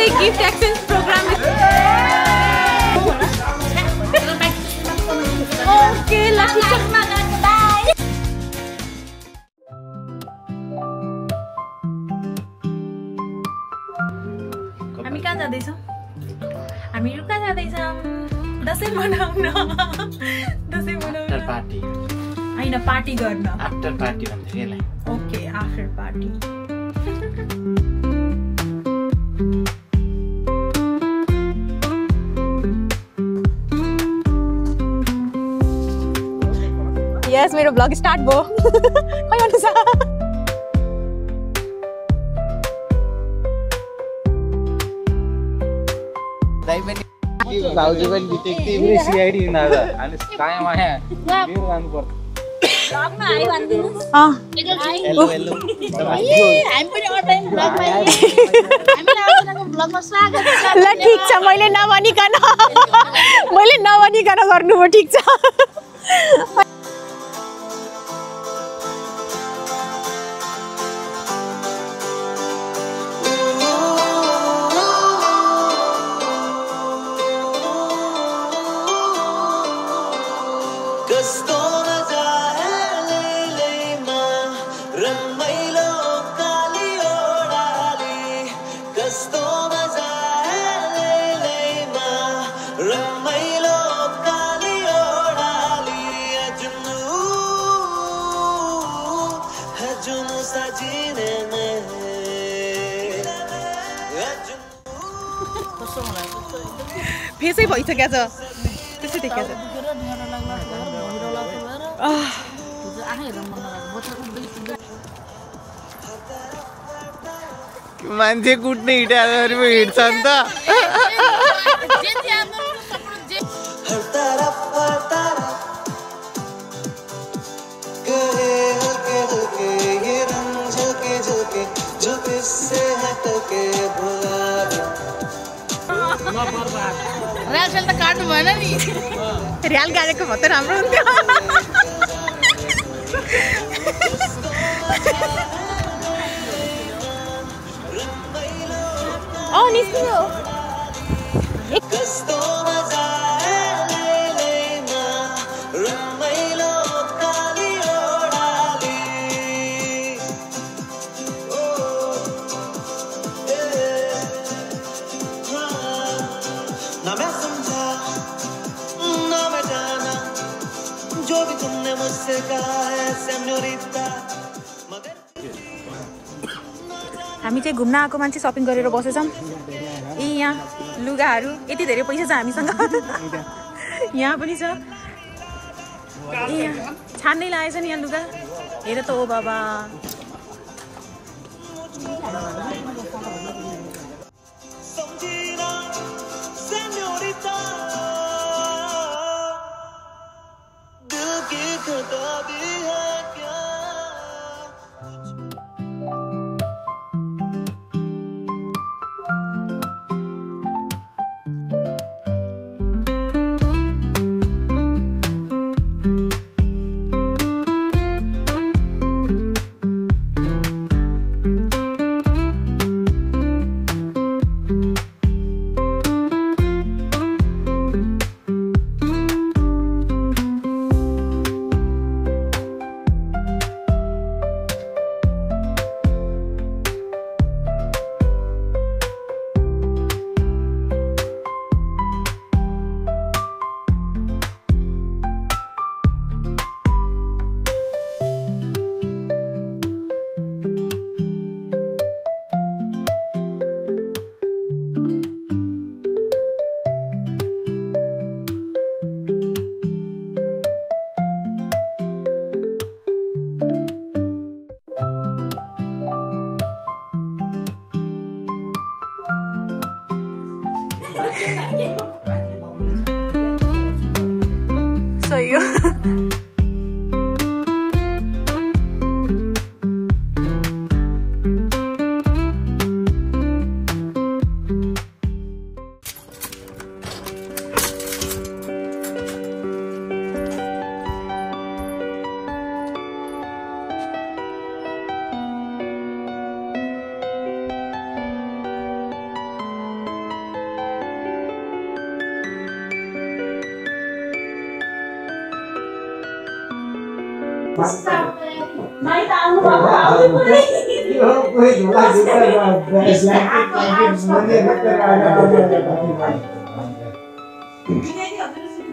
चाहिँ gift exchange programme okay ल ठीक छ बाइ हामी कहाँ जाँदैछौँ हामीहरु कहाँ जाँदैछौँ दशैं मनाउन दशैं मनाउन पार्टी हैन पार्टी गर्न आफ्टर पार्टी भन्छ के लाई ओके आफ्टर पार्टी यस मेरो ब्लग स्टार्ट भयो खै भन्नु छ दाइ पनि भाउजू पनि डिटेक्टिभ रे सीआईडी हुनादा अनि काया माया मेरो गाउनु पर्छ ब्लगमा आइ भन्दिनु हेलो हेलो हामी पनि अनलाइन ब्लगमा हामी आजको ब्लगमा स्वागत छ ल ठीक छ मैले नभनिकन गर्नु हो ठीक छ फेसै भइसक्यो छ त्यसै देखिया छ मान्छे कुट्ने हिँड्दाखेरि पो हिँड्छ नि त राल त काट्नु भएन नि रियाल गाडेको भए त राम्रो हुन्थ्यो निस्कियो हामी चाहिँ घुम्न आएको मान्छे सपिङ गरेर बसेछौँ ए यहाँ लुगाहरू यति धेरै पैसा छ हामीसँग यहाँ पनि छ ए यहाँ छान्नै लागेछ नि यहाँ लुगा हेर त ओ बाबा सही हो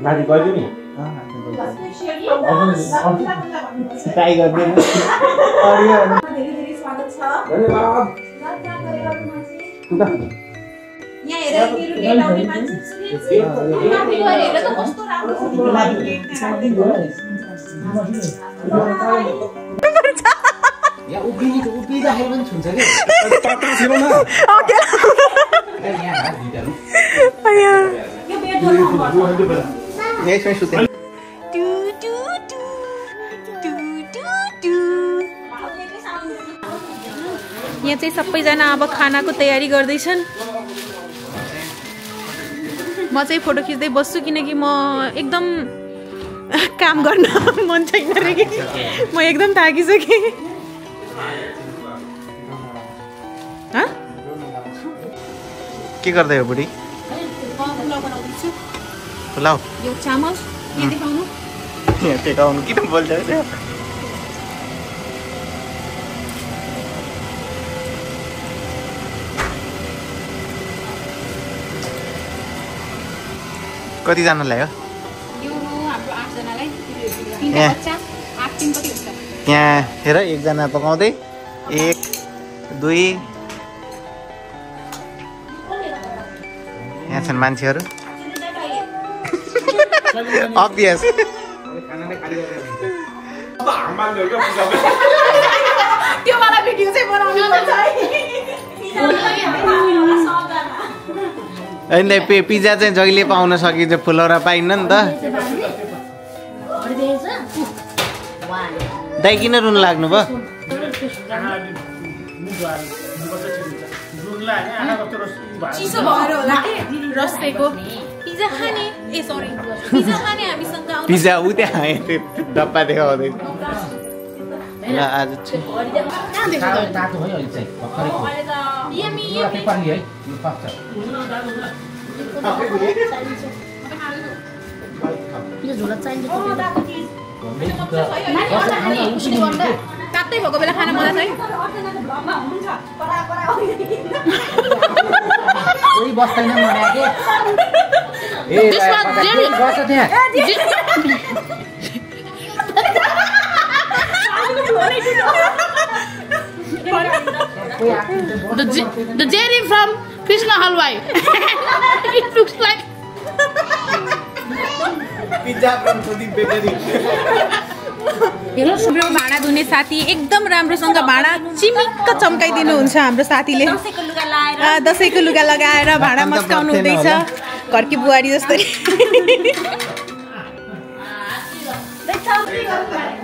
माथि गयो नि ट्राई गर्दैन यहाँ हेरेर मेरो डेट आउने मान्छे हेरेर त कस्तो राम्रो यहाँ उभिँदाखेरि पनि छुन्छ के यसमै सुते यहाँ चाहिँ सबैजना अब खानाको तयारी गर्दैछन् म चाहिँ फोटो खिच्दै बस्छु किनकि म एकदम काम गर्न मन छैन रे कि म एकदम थाकिसकेँ के गर्दै हो बुढी पुलाउ यो चामल यहाँ देखाउनु यहाँ टेकाउनु किन बोल्दै कतिजनालाई हो यहाँ हेर एकजना पकाउँदै 1 2 यहाँ छन् मान्छेहरू अभियस त्यो वाला भिडियो चाहिँ बनाउनु पर्छ होइन पिज्जा चाहिँ जहिले पाउन सकिन्छ फुलौरा पाइन्न नि त दाइ किन रुन लाग्नु भयो चिसो भएर होला के रस्सेको पिज्जा खाने ए सरी पिज्जा खाने हामीसँग आउनु पिज्जा उ त्यहाँ डब्बा देखाउँदै ल आज चाहिँ काट्दै भएको बेला खाना मलाई The jelly from Krishna Halwai. It looks like pizza from Sudeep bakery हाम्रो भाँडा धुने साथी एकदम राम्रोसँग भाँडा चिमिक्क चम्काइदिनुहुन्छ हाम्रो साथीले दसैँको लुगा लगाएर भाँडा मस्काउनु हुँदैछ घरकी बुहारी जस्तै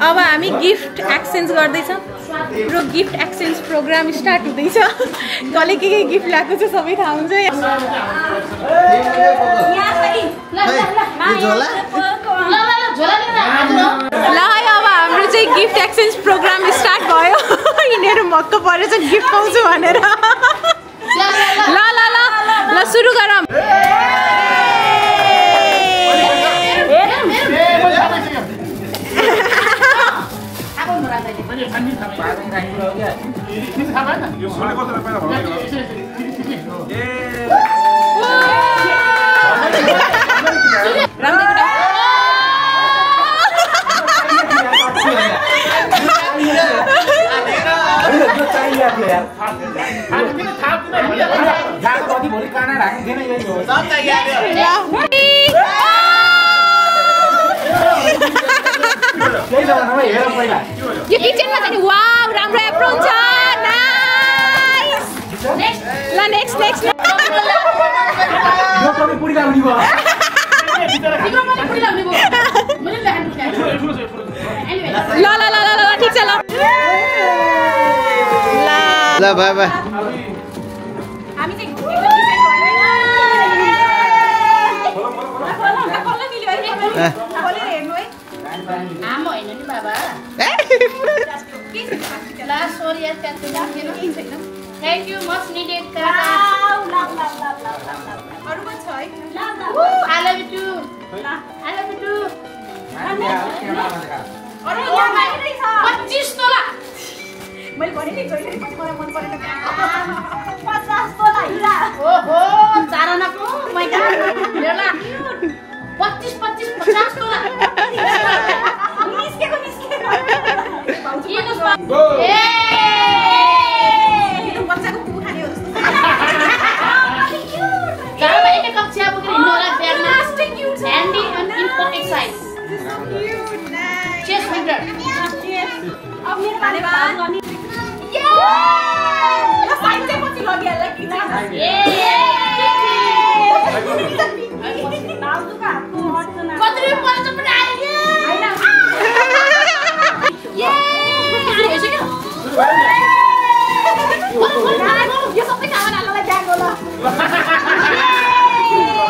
अब हामी गिफ्ट एक्सचेन्ज गर्दैछौँ हाम्रो गिफ्ट एक्सचेन्ज प्रोग्राम स्टार्ट हुँदैछ कसले के गिफ्ट ल्याएको छ सबै थाहा हुन्छ ल अब हाम्रो चाहिँ गिफ्ट एक्सचेन्ज प्रोग्राम स्टार्ट भयो यिनीहरू मक्क परेछ गिफ्ट पाउँछु भनेर ल ल ल ल सुरु गरौँ यो किचनमा चाहिँ वाउ राम्रो एप्रोन छ नाइस ल नेक्स्ट नेक्स्ट ल ल ल ल ठिक छ ल ल बाय बाय हामी चाहिँ आमा होइन नि बाबा thank you much needed I love you too. 25 तोला मैले भने नि जहिले पनि मलाई मन परेन 50 तोला हिरा ओहो चारनाको माइ गॉड हेला 25 50 तोला निस्केको ए यो बच्चाको कुकु खाने हो जस्तो गाउँमा एक कक्षा बोकेर हिँड्नु होला ब्यागमा handy and in pocket size chest holder अब मेरो खाने बात गर्ने ल साइड चाहिँ पछि लगिहाल्ला किन बाउजुको हातको अर्चना कति पर्छ पनि आयो हैन यो सबै खाना हाल्नलाई ब्याग होला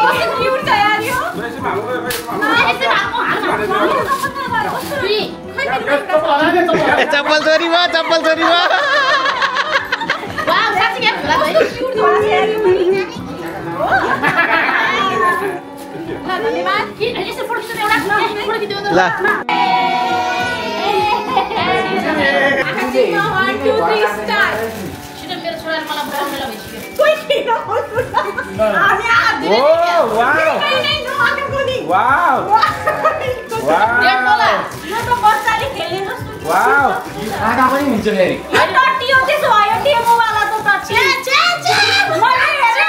कस्तो क्युट छ यार यो चप्पल चोरी भयो ल 1 2 3 स्टार्ट मेरो छोराले मलाई बोलाउनलाई भइसक्यो कोही किन हामी ओ वाउ वाउ डेढ तोला यो त बच्चाले खेल्ने जस्तो वाउ आँखा पनि हुन्छ फेरि टट्टी हो त्यसो भयो डेमो वाला त टट्टी मलाई हेरे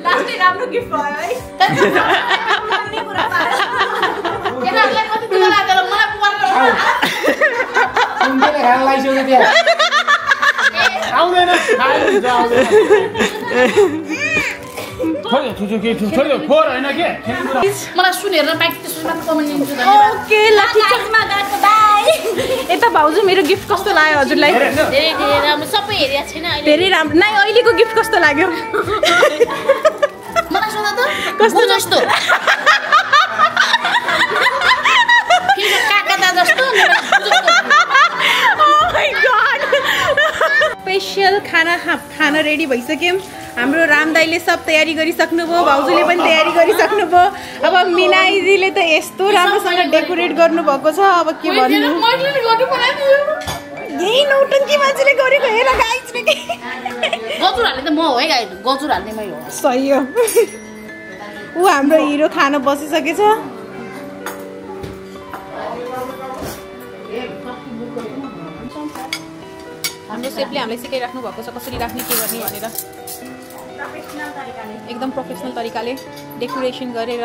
लास्टै राम्रो गिफ्ट भयो है केटाहरूलाई कति तोला लाग्यो मलाई पर्छ सुन्दैन खान लागिसक्यो त्यहाँ आउँदैन मलाई सुनेर बाइक त्यसो मात्र कमेन्ट दिन्छु धन्यवाद ओके ल ठीक छ बाइ यता भाउजू मेरो गिफ्ट कस्तो लाग्यो हजुरलाई धेरै धेरै राम्रो सबै हेरेको छैन अहिले धेरै राम्रो नै अहिलेको गिफ्ट कस्तो लाग्यो मलाई सोधा त कस्तो जस्तो काका जस्तो स्पेशल खाना रेडी भइसक्यौँ हाम्रो राम दाइले सब तयारी गरिसक्नुभयो भाउजूले पनि तयारी गरिसक्नुभयो अब मिनाइजीले त यस्तो राम्रोसँग डेकोरेट गर्नुभएको छ अब के भन्नु यही नौटङ्की मान्छेले गरेको हेर गाइस गजुर हाल्ने त म हो है गाई गजुर हाल्ने मै हो सही हो ऊ हाम्रो हिरो खान बसिसकेछ हाम्रो सेफले हामीलाई सिकाइराख्नु भएको छ कसरी राख्ने के गर्ने भनेर एकदम प्रोफेसनल तरिकाले डेकोरेसन गरेर